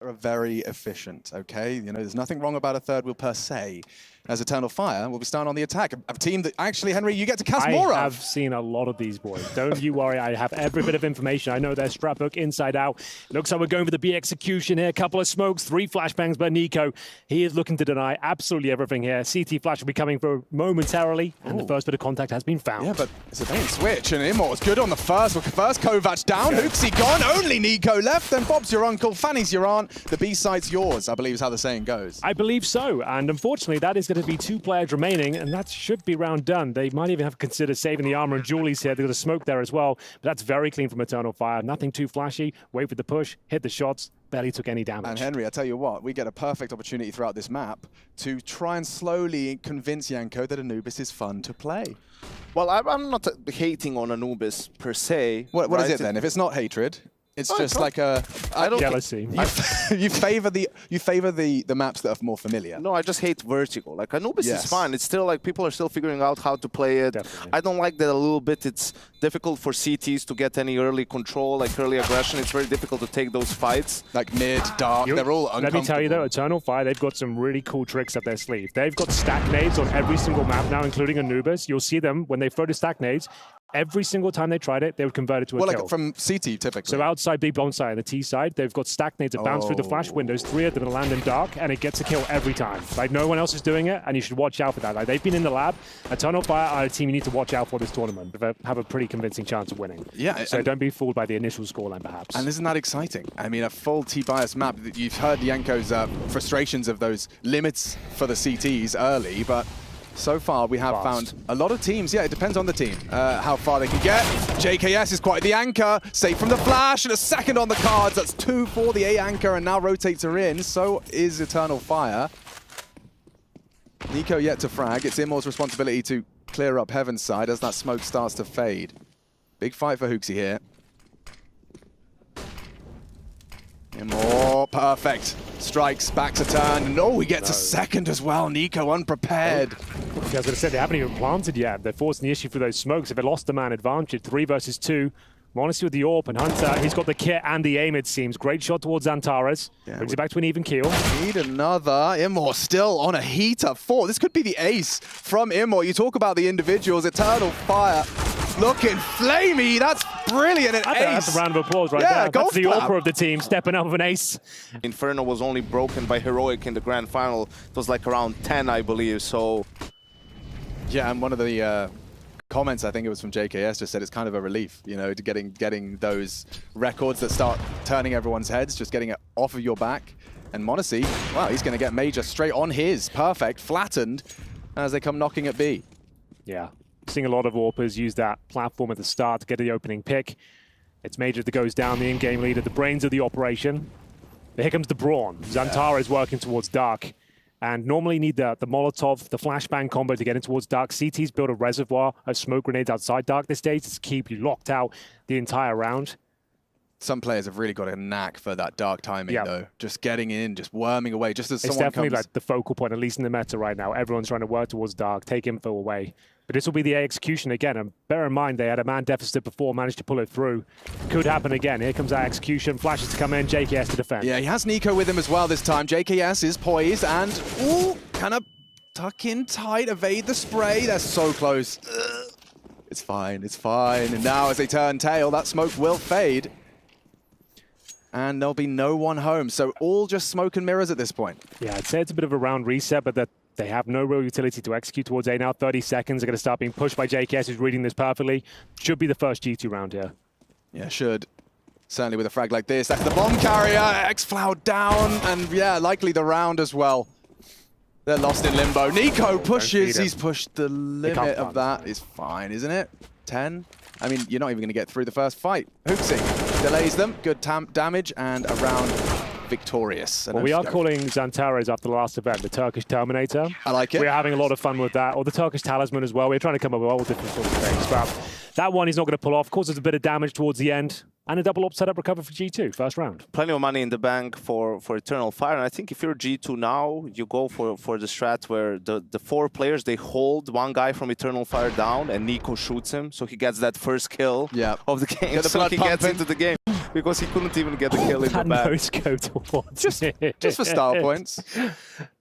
are very efficient, okay? You know, there's nothing wrong about a third wheel per se. As Eternal Fire will be starting on the attack. A team that actually, Henry, you get to cast more of. I have seen a lot of these boys. Don't you worry, I have every bit of information. I know their strat book inside out. Looks like we're going for the B execution here. Couple of smokes, 3 flashbangs by niko. He is looking to deny absolutely everything here. CT flash will be coming through momentarily, and the first bit of contact has been found. Yeah, but it's a bait switch, and Immort's good on the first. First Kovac down, hoops gone, only niko left, then Bob's your uncle, Fanny's your aunt, the B-side's yours, I believe is how the saying goes. I believe so, and unfortunately that is going to be 2 players remaining, and that should be round done. They might even have considered saving the armor and Julie's here. They've got a smoke there as well, but that's very clean from Eternal Fire. Nothing too flashy. Wait for the push, hit the shots, barely took any damage. And Henry, I tell you what, we get a perfect opportunity throughout this map to try and slowly convince Yanko that Anubis is fun to play. Well, I'm not hating on Anubis per se. What is it then? If it's not hatred, it's just like a jealousy. You favor the maps that are more familiar. No, I just hate vertical. Like Anubis is fine. It's still like people are still figuring out how to play it. Definitely. I don't like that a little bit. It's difficult for CTs to get any early control, like early aggression. It's very difficult to take those fights. Like mid, dark, they're all uncomfortable. Let me tell you though, Eternal Fire, they've got some really cool tricks up their sleeve. They've got stack nades on every single map now, including Anubis. You'll see them when they throw the stack nades. Every single time they tried it, they would convert it to a kill. Like from CT, typically. So outside big bomb side, on the T side, they've got stack nades that bounce through the flash windows. 3 of them will land in dark, and it gets a kill every time. Like, no one else is doing it, and you should watch out for that. Like, they've been in the lab. Eternal Fire are a team you need to watch out for this tournament. They have a pretty convincing chance of winning. Yeah. So don't be fooled by the initial scoreline, perhaps. And isn't that exciting? I mean, a full T-bias map. You've heard Yanko's frustrations of those limits for the CTs early, but so far, we have found a lot of teams. Yeah, it depends on the team, how far they can get. JKS is quite the anchor. Safe from the flash, and a second on the cards. That's 2 for the A anchor, and now rotates her in. So is Eternal Fire. niko yet to frag. It's Immor's responsibility to clear up Heaven's side as that smoke starts to fade. Big fight for Hooksy here. Immor, perfect. Strikes, back to turn, and he gets a second as well. niko unprepared. I was going to say, they haven't even planted yet. They're forcing the issue for those smokes. If they lost the man advantage, 3 versus 2. Monesy with the AWP, and Hunter, he's got the kit and the aim, it seems. Great shot towards xantares. Brings it back to an even keel. Need another. Immor still on a heater. 4. This could be the ace from Immor. You talk about the individuals. Eternal Fire looking flamey. That's brilliant. An ace. That's a round of applause right there. That's the AWPer of the team stepping up with an ace. Inferno was only broken by Heroic in the grand final. It was like around 10, I believe. So yeah, and one of the comments, I think it was from JKS, just said it's kind of a relief, you know, to getting those records that start turning everyone's heads, just getting it off of your back. And monesy, wow, he's going to get Major straight on his. Perfect, flattened as they come knocking at B. Yeah, seeing a lot of AWPers use that platform at the start to get the opening pick. It's Major that goes down, the in-game leader, the brains of the operation. But here comes the Brawn. xantares working towards dark. And normally need the Molotov, the flashbang combo to get in towards dark. CT's built a reservoir of smoke grenades outside dark this stage to keep you locked out the entire round. Some players have really got a knack for that dark timing, though. Just getting in, just worming away, just as someone comes. It's definitely like the focal point, at least in the meta right now. Everyone's trying to work towards dark, take info away. But this will be the A execution again. And bear in mind, they had a man deficit before, managed to pull it through. Could happen again. Here comes that execution. Flashes to come in, JKS to defend. Yeah, he has niko with him as well this time. JKS is poised and, kind of tuck in tight, evade the spray. They're so close. It's fine, it's fine. And now as they turn tail, that smoke will fade. And there'll be no one home. So all just smoke and mirrors at this point. Yeah, I'd say it's a bit of a round reset, but that they have no real utility to execute towards A now. 30 seconds. They're going to start being pushed by JKS, who's reading this perfectly. Should be the first G2 round here. Yeah, should. Certainly with a frag like this. That's the bomb carrier. X-Floud down. And yeah, likely the round as well. They're lost in limbo. niko pushes. He's pushed the limit of that. It's fine, isn't it? 10. I mean, you're not even going to get through the first fight. Hooksy delays them. Good damage and a round victorious. Well, we are calling xantares after the last event the Turkish Terminator. I like it. We're having a lot of fun with that. Or the Turkish Talisman as well. We're trying to come up with all different sorts of things. But that one he's not going to pull off. Causes a bit of damage towards the end. And a double up setup recover for G2, first round. Plenty of money in the bank for Eternal Fire. And I think if you're G2 now, you go for the strat where the 4 players, they hold one guy from Eternal Fire down and niko shoots him. So he gets that first kill of the game. So he gets into the game. because he couldn't even get the kill in the back. Nose go towards just for style points.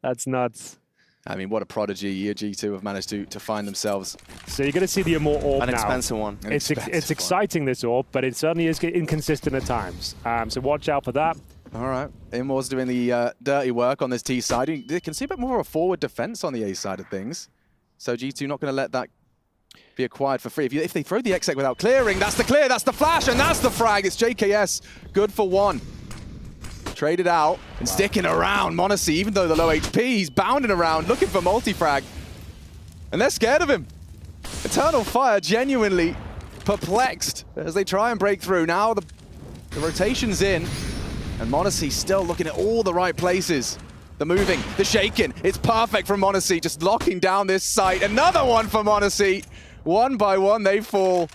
That's nuts. I mean, what a prodigy G2 have managed to find themselves. So you're going to see the Immort orb An now. expensive one. It's exciting, this orb, but it certainly is inconsistent at times. So watch out for that. All right, Immort's doing the dirty work on this T side. You can see a bit more of a forward defense on the A side of things. So G2 not going to let that be acquired for free. If they throw the exec without clearing, that's the clear, that's the flash, and that's the frag. It's JKS, good for one. Traded out and sticking around. monesy, even though the low HP, he's bounding around, looking for multi-frag. And they're scared of him. Eternal Fire genuinely perplexed as they try and break through. Now the rotation's in, and monesy still looking at all the right places. The moving, the shaking, it's perfect from monesy, just locking down this site. Another one for monesy. One by one, they fall.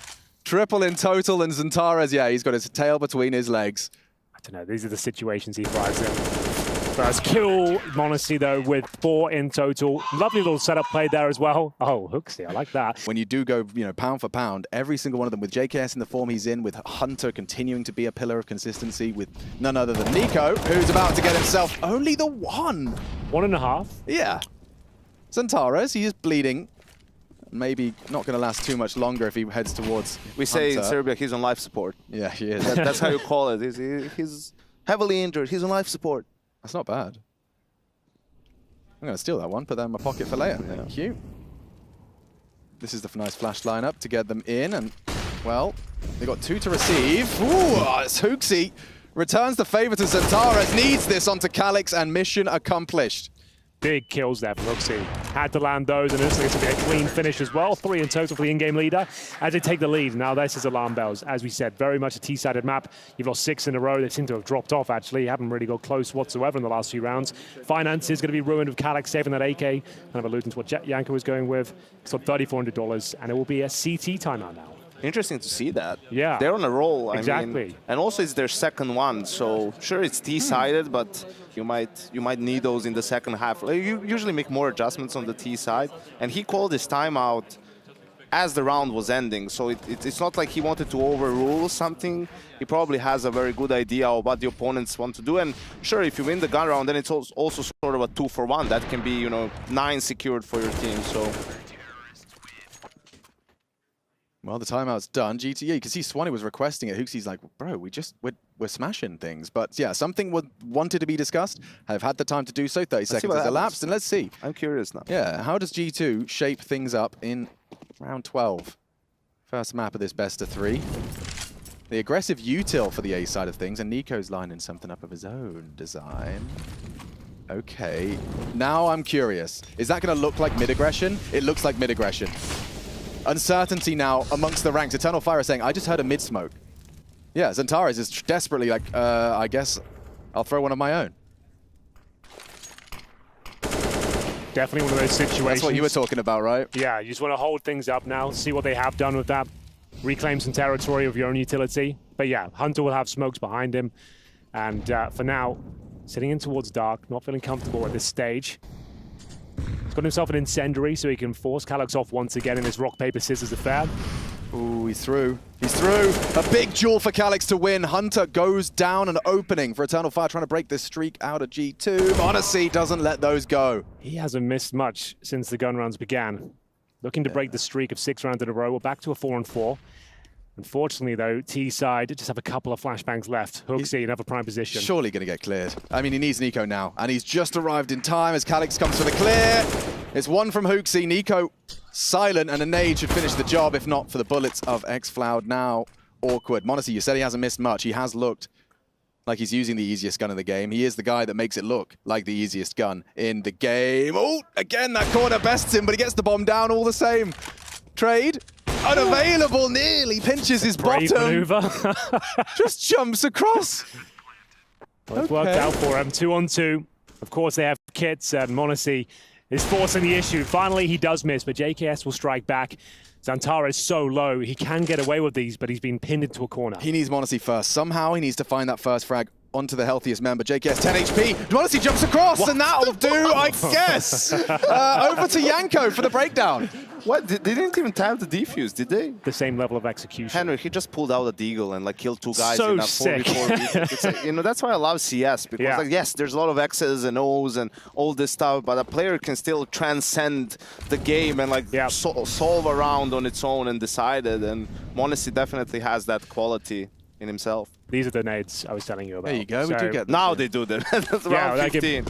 Triple in total, and xantares, yeah, he's got his tail between his legs. I don't know, these are the situations he thrives in. First kill, monesy though, with 4 in total. Lovely little setup play there as well. Oh, Hooksy, I like that. When you do go, pound for pound, every single one of them, with JKS in the form he's in, with Hunter continuing to be a pillar of consistency, with none other than niko, who's about to get himself only the 1. 1.5. Yeah. xantares, he is bleeding. Maybe not going to last too much longer if he heads towards We say Hunter. in Serbia he's on life support. Yeah, he is. That's how you call it. He's heavily injured. He's on life support. That's not bad. I'm going to steal that one, put that in my pocket for later. Yeah. Thank you. This is the nice flash lineup to get them in, and, well, they got 2 to receive. Ooh, it's Hooksy. Returns the favor to xantares, needs this onto Calix, and mission accomplished. Big kills there from Hooksy. Had to land those, and it looks like it's going to be a clean finish as well. 3 in total for the in-game leader as they take the lead. Now this is alarm bells. As we said, very much a T-sided map. You've lost 6 in a row. They seem to have dropped off, actually. Haven't really got close whatsoever in the last few rounds. Finance is going to be ruined with Calix saving that AK. Kind of alluding to what Yanko was going with. It's got $3,400, and it will be a CT timeout now. Interesting to see that. Yeah. They're on a roll. Exactly. I mean, and also it's their second one, so sure it's T-sided, but you might need those in the second half. Like, you usually make more adjustments on the T side, and he called his timeout as the round was ending, so it's not like he wanted to overrule something. He probably has a very good idea of what the opponents want to do, and sure, if you win the gun round, then it's also sort of a 2-for-1. That can be, 9 secured for your team, so... Well, the timeout's done. GTA, you can see Swanee was requesting it. Hooksy's like, bro, we're smashing things. But yeah, something wanted to be discussed. I've had the time to do so. 30 seconds has elapsed, and let's see. I'm curious now. Yeah, how does G2 shape things up in round 12? First map of this best of 3. The aggressive util for the A side of things, and niko's lining something up of his own design. Okay, now I'm curious. Is that going to look like mid-aggression? It looks like mid-aggression. Uncertainty now amongst the ranks. Eternal Fire is saying, I just heard a mid-smoke. Yeah, xantares is desperately like, I guess I'll throw one of my own. Definitely one of those situations. That's what you were talking about, right? Yeah, you just want to hold things up now, see what they have done with that. Reclaim some territory of your own utility. But yeah, Hunter will have smokes behind him. And for now, sitting in towards dark, not feeling comfortable at this stage. He's got himself an incendiary so he can force Calix off once again in this rock, paper, scissors affair. Ooh, he's through. He's through. A big duel for Calix to win. Hunter goes down, an opening for Eternal Fire, trying to break this streak out of G2. monesy doesn't let those go. He hasn't missed much since the gun rounds began. Looking to break the streak of 6 rounds in a row. We're back to a 4-on-4. Unfortunately, though, T-side just have a couple of flashbangs left. Hooksy, another prime position. Surely going to get cleared. I mean, he needs niko now, and he's just arrived in time as Calix comes for the clear. It's one from Hooksy. niko silent, and a nade should finish the job, if not for the bullets of xFloud. Now, awkward. monesy, you said he hasn't missed much. He has looked like he's using the easiest gun in the game. He is the guy that makes it look like the easiest gun in the game. Oh, again, that corner bests him, but he gets the bomb down all the same. Trade. Unavailable, nearly pinches his Brave bottom. maneuver. Just jumps across. Well, it's worked out for him. 2-on-2. Of course, they have kits, and monesy is forcing the issue. Finally, he does miss, but JKS will strike back. xantares is so low, he can get away with these, but he's been pinned into a corner. He needs monesy first. Somehow he needs to find that first frag onto the healthiest member. JKS 10 HP. monesy jumps across, and that'll do, I guess. Over to Yanko for the breakdown. What? They didn't even time the defuse, did they? The same level of execution. Henry, he just pulled out a deagle and like killed 2 guys So in a sick. 4v4. It's like, you know, that's why I love CS, because like, yes, there's a lot of X's and O's and all this stuff, but a player can still transcend the game and like solve around on its own and decide it. And monesy definitely has that quality in himself. These are the nades I was telling you about. There you go, we do get them. Now they do that. That's round 15.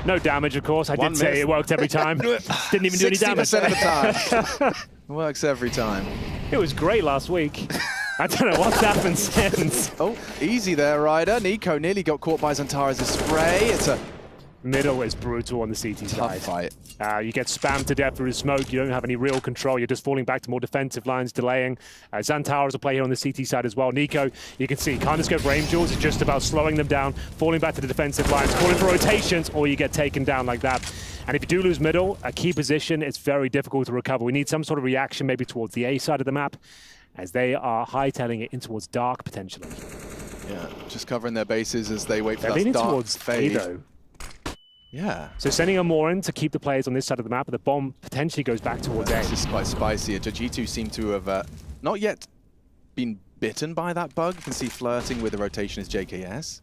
No damage, of course. I did say it worked every time. Didn't even do any damage. 60% of the time. Works every time. It was great last week. I don't know what's happened since. Oh, easy there, Ryder. niko nearly got caught by xantares' spray. It's a Middle is brutal on the CT tough side. fight. You get spammed to death through the smoke. You don't have any real control. You're just falling back to more defensive lines, delaying. xantares will play here on the CT side as well. niko, you can see, can't escape range duels. It's just about slowing them down, falling back to the defensive lines, calling for rotations, or you get taken down like that. And if you do lose middle, a key position, it's very difficult to recover. We need some sort of reaction maybe towards the A side of the map, as they are hightailing it in towards dark, potentially. Yeah, just covering their bases as they wait for They're that leaning dark towards fade. A, though. Yeah. So sending a more in to keep the players on this side of the map, but the bomb potentially goes back towards A. This is quite spicy. G2 seem to have not yet been bitten by that bug. You can see flirting with the rotation is JKS.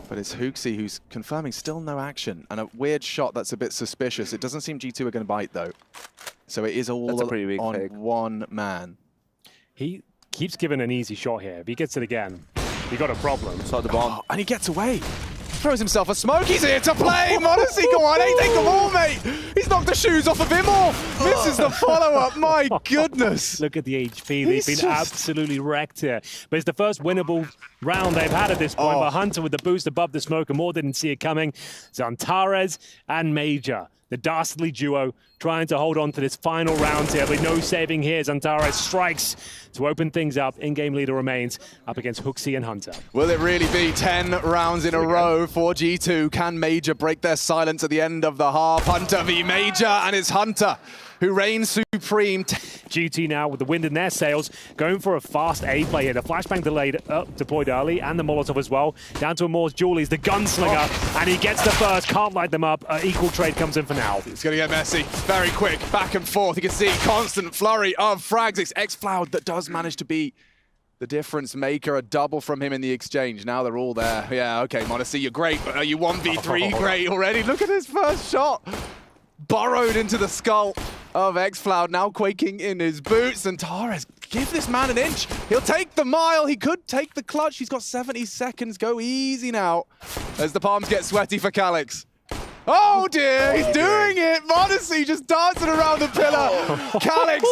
But it's Hooksy who's confirming still no action. And a weird shot that's a bit suspicious. It doesn't seem G2 are going to bite, though. So it is all on one man. He keeps giving an easy shot here. If he gets it again, you got a problem. Saw the bomb. Oh, and he gets away. Throws himself a smoke. He's here to play. Monesy, go on. Hey, take them all, mate. He's knocked the shoes off of him all. Misses the follow-up. My goodness. Look at the HP. They've been absolutely wrecked here. But it's the first winnable round they've had at this point. But Hunter with the boost above the smoke, and more didn't see it coming. xantares and Major, the dastardly duo, trying to hold on to this final round here, but no saving here. xantares strikes to open things up. In-game leader remains up against Hooksy and Hunter. Will it really be 10 rounds in a row for G2? Can Major break their silence at the end of the half? Hunter v Major, and it's Hunter who reigns supreme. GT now with the wind in their sails, going for a fast A play here. The flashbang deployed early, and the Molotov as well. Down to Amor's Julie's the gunslinger, and he gets the first, can't light them up. Equal trade comes in for now. It's going to get messy. Very quick, back and forth. You can see constant flurry of frags. It's xFloud that does manage to be the difference maker, a double from him in the exchange. Now they're all there. Yeah, okay, monesy, you're great, but are you 1v3 great already? Look at his first shot. Burrowed into the skull of xFloud, now quaking in his boots. And xantares, give this man an inch. He'll take the mile. He could take the clutch. He's got 70 seconds. Go easy now as the palms get sweaty for Calix. Oh dear, he's doing it. Monesy just dancing around the pillar. Calix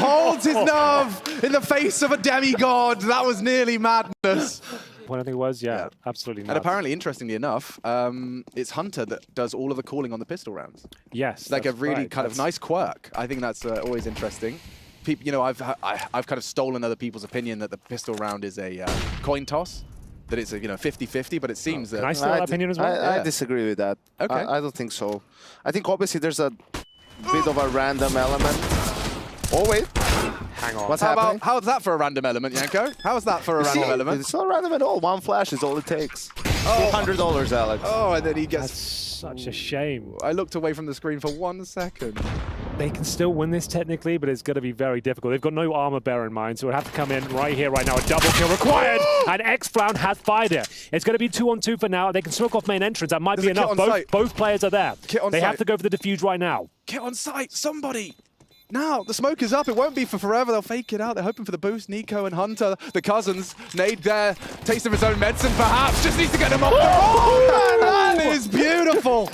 holds his nerve in the face of a demigod. That was nearly madness. What I think was, yeah, absolutely not. And apparently, interestingly enough, it's Hunter that does all of the calling on the pistol rounds. Yes, like a really kind of nice quirk. I think that's always interesting. People, you know, I've kind of stolen other people's opinion that the pistol round is a coin toss, that it's a 50-50, but it seems that. Can I steal that opinion as well? I disagree with that. Okay. I don't think so. I think obviously there's a bit of a random element. Oh wait. Hang on. What's happening? How's that for a random element, Yanko? How's that for a random element? It's not random at all. One flash is all it takes. $200, Alex. Oh, and then he gets... That's such a shame. I looked away from the screen for 1 second. They can still win this technically, but it's going to be very difficult. They've got no armor bearer in mind, so it'll have to come in right here, right now. A double kill required, and xFloud has fired it. It's going to be 2-on-2 for now. They can smoke off main entrance. That might be enough. Both players are there. They have to go for the defuse right now. Get on site, somebody! Now, the smoke is up. It won't be for forever. They'll fake it out. They're hoping for the boost. niko and Hunter, the cousins, nade their taste of his own medicine, perhaps. Just needs to get them off the roll. That is beautiful.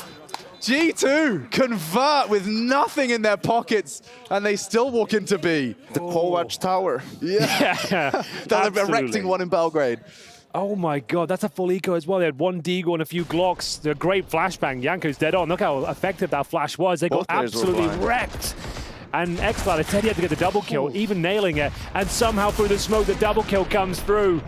G2 convert with nothing in their pockets, and they still walk into B. The Kovac Tower. Yeah. They're erecting one in Belgrade. Oh my god, that's a full eco as well. They had one deagle and a few Glocks. They're a great flashbang. Yanko's dead on. Look how effective that flash was. They got absolutely wrecked. And xFloud, I said he had to get the double kill, even nailing it, and somehow through the smoke, the double kill comes through.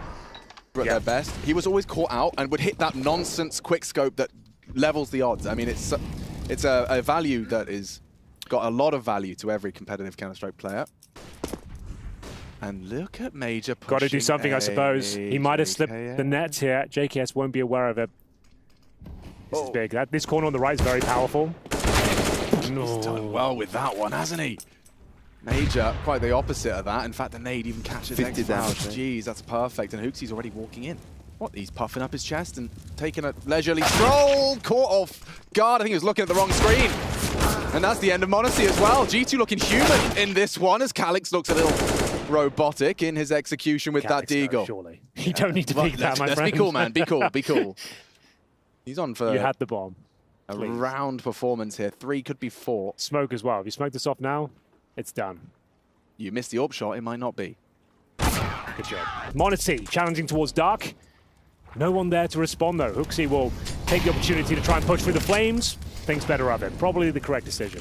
At their best. He was always caught out and would hit that nonsense quick scope that levels the odds. I mean, it's a value that is got a lot of value to every competitive Counter-Strike player. And look at Major pushing. Got to do something, I suppose. He might have slipped the nets here. JKS won't be aware of it. This is big. This corner on the right is very powerful. He's done well with that one, hasn't he? Major, quite the opposite of that. In fact, the nade even catches 50 damage. Jeez, that's perfect. And Hooksy's already walking in. What? He's puffing up his chest and taking a leisurely stroll. Caught off guard. I think he was looking at the wrong screen. And that's the end of monesy as well. G2 looking human in this one as Calix looks a little robotic in his execution with that deagle. Surely. You don't need to peek that, my friend. Let's be cool, man. Be cool. Be cool. He's on for... You had the bomb. A round performance here. 3 could be 4. Smoke as well. If you smoke this off now, it's done. You missed the AWP shot, it might not be. Good job. Monesy challenging towards Dark. No one there to respond though. Hooksy will take the opportunity to try and push through the flames. Thinks better of it. Probably the correct decision.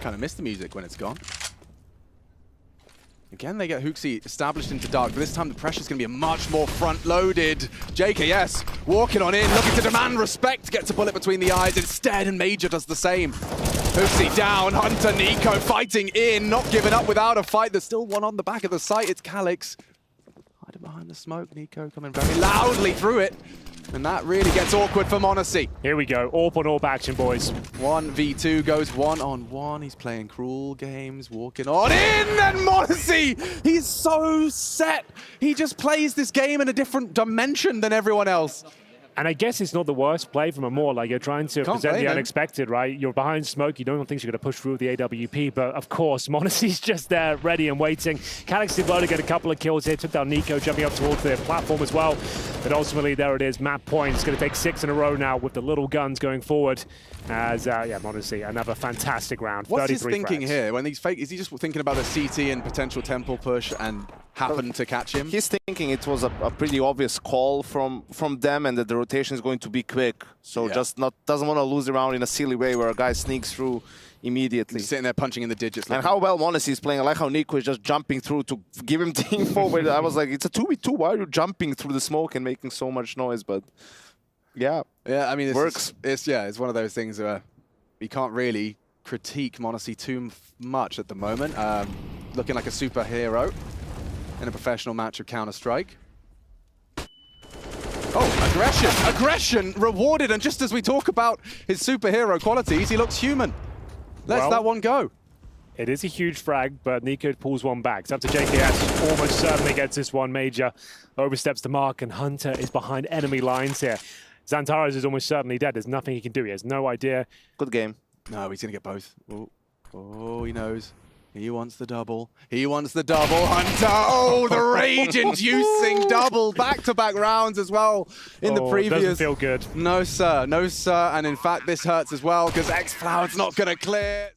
Kind of missed the music when it's gone. Again, they get Hooksy established into Dark, but this time the pressure's going to be a much more front-loaded. JKS walking on in, looking to demand respect, gets a bullet between the eyes instead, and Major does the same. Hooksy down, Hunter, niko fighting in, not giving up without a fight. There's still one on the back of the site. It's Calix. Hiding behind the smoke, niko coming very loudly through it. And that really gets awkward for monesy. Here we go, AWP on AWP action, boys. 1v2 goes 1-on-1. He's playing cruel games, walking on in, and monesy! He's so set. He just plays this game in a different dimension than everyone else. And I guess it's not the worst play from a more, like you're trying to present the unexpected, right? You're behind smoke, you don't think you're going to push through the AWP, but of course, monesy's just there, ready and waiting. Calix did well to get a couple of kills here, took down niko, jumping up towards the platform as well. But ultimately, there it is, map point. It's going to take 6 in a row now with the little guns going forward. As, yeah, monesy, another fantastic round. What's his 33 thinking frags. here? When he's fake, is he just thinking about the CT and potential temple push and happen to catch him? He's thinking it was a pretty obvious call from them and that the rotation is going to be quick. So just doesn't want to lose the round in a silly way where a guy sneaks through immediately. He's sitting there punching in the digits. And how well monesy is playing. I like how niko is just jumping through to give him the info. Where I was like, it's a 2v2. Why are you jumping through the smoke and making so much noise? But yeah, I mean, it works. It's one of those things where you can't really critique monesy too much at the moment. Looking like a superhero in a professional match of Counter-Strike. Oh, aggression! Aggression rewarded, and just as we talk about his superhero qualities, he looks human. Lets that one go. It is a huge frag, but niko pulls one back. It's up to JKS. Almost certainly gets this one. Major oversteps the mark, and Hunter is behind enemy lines here. xantares is almost certainly dead. There's nothing he can do. He has no idea. Good game. No, he's going to get both. Oh, he knows. He wants the double. He wants the double. Hunter! Oh, the rage-inducing double. Back-to-back rounds as well in the previous. Doesn't feel good. No, sir. No, sir. And in fact, this hurts as well because xFlower's not going to clear.